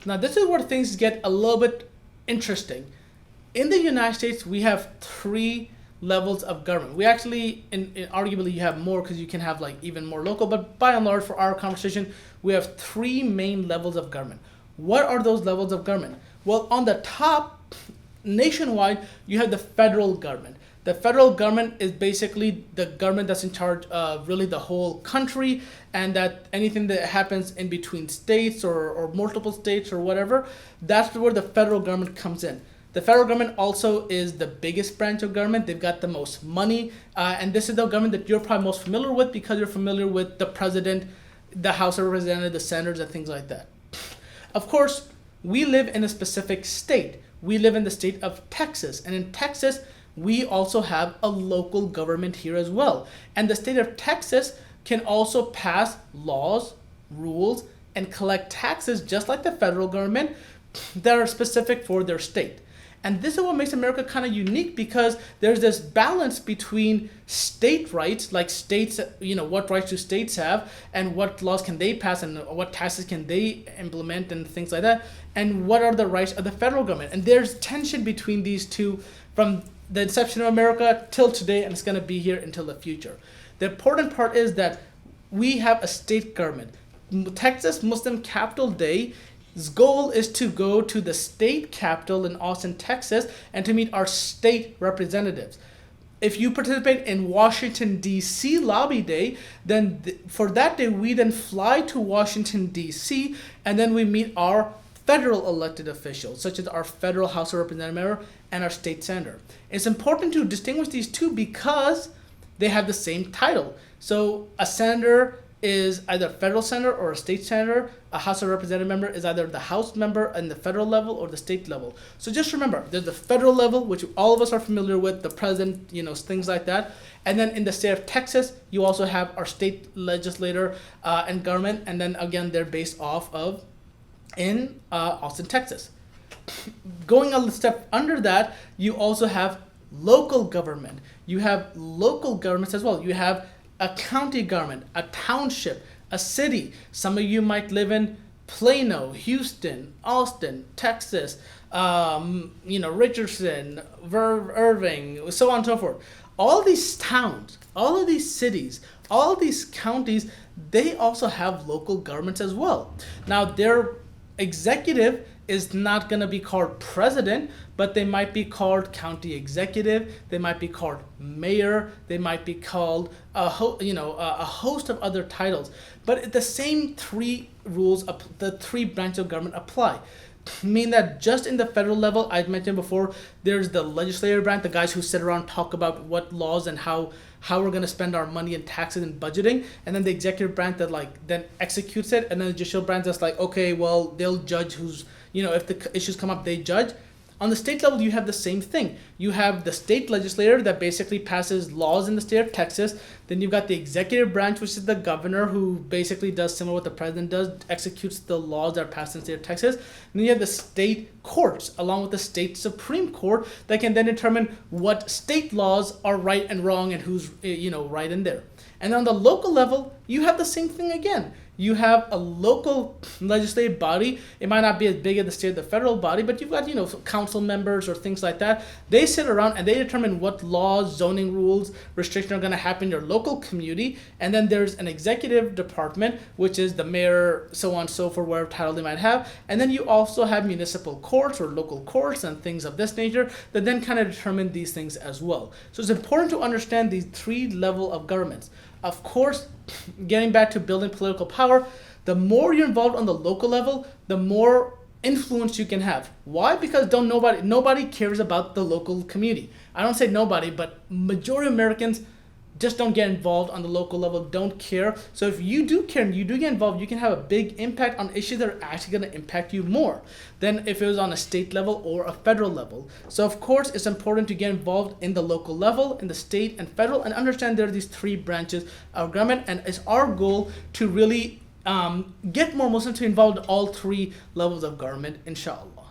Now, this is where things get a little bit interesting. In the United States, we have three levels of government. We actually, arguably, you have more because you can have like even more local, but by and large, for our conversation, we have three main levels of government. What are those levels of government? Well, on the top, nationwide, you have the federal government. The federal government is basically the government that's in charge of really the whole country, and that anything that happens in between states or multiple states or whatever, that's where the federal government comes in. The federal government also is the biggest branch of government. They've got the most money, and this is the government that you're probably most familiar with because you're familiar with the president, the House of Representatives, the senators, and things like that. Of course, we live in a specific state. We live in the state of Texas, and in Texas, we also have a local government here as well. And the state of Texas can also pass laws, rules, and collect taxes just like the federal government that are specific for their state. And this is what makes America kind of unique, because there's this balance between state rights, like states, what rights do states have and what laws can they pass and what taxes can they implement and things like that, and what are the rights of the federal government. And there's tension between these two from the inception of America till today, and it's going to be here until the future. The important part is that we have a state government. Texas Muslim Capital Day, his goal is to go to the state capital in Austin, Texas, and to meet our state representatives. If you participate in Washington, D.C. Lobby Day, then for that day, we then fly to Washington, D.C., and then we meet our federal elected officials, such as our federal House of Representatives member and our state senator. It's important to distinguish these two because they have the same title. So a senator is either a federal senator or a state senator. A House of Representative member is either the House member in the federal level or the state level. So just remember, there's the federal level, which all of us are familiar with, the president, things like that. And then in the state of Texas, you also have our state legislator and government. And then again, they're based off of in Austin, Texas. Going a step under that, you also have local government. You have local governments as well. You have a county government, a township, a city. Some of you might live in Plano, Houston, Austin, Texas, Richardson, Irving, so on and so forth. All these towns, all of these cities, all of these counties, they also have local governments as well. Now, their executive is not going to be called president, but they might be called county executive. They might be called mayor. They might be called a host of other titles. But the same three rules, the three branches of government apply. Mean that just in the federal level, I mentioned before, there's the legislative branch, the guys who sit around and talk about what laws and how we're going to spend our money in taxes and budgeting, and then the executive branch that then executes it, and then the judicial branch that's like, okay, well, they'll judge who's, if the issues come up, they judge. On the state level, you have the same thing. You have the state legislature that basically passes laws in the state of Texas. Then you've got the executive branch, which is the governor, who basically does similar to what the president does, executes the laws that are passed in the state of Texas. And then you have the state courts, along with the state Supreme Court, that can then determine what state laws are right and wrong and who's right in there. And on the local level, you have the same thing again. You have a local legislative body. It might not be as big as the state or the federal body, but you've got, council members or things like that. They sit around and they determine what laws, zoning rules, restrictions are going to happen in your local community. And then there's an executive department, which is the mayor, so on and so forth, whatever title they might have. And then you also have municipal courts or local courts and things of this nature that then kind of determine these things as well. So it's important to understand these three levels of governments. Of course, getting back to building political power, the more you're involved on the local level, the more influence you can have. Why? Because nobody cares about the local community. I don't say nobody, but majority of Americans just don't get involved on the local level, don't care. So if you do care and you do get involved, you can have a big impact on issues that are actually going to impact you more than if it was on a state level or a federal level. So of course, it's important to get involved in the local level, in the state and federal, and understand there are these three branches of government. And it's our goal to really get more Muslims to involve in all three levels of government, inshallah.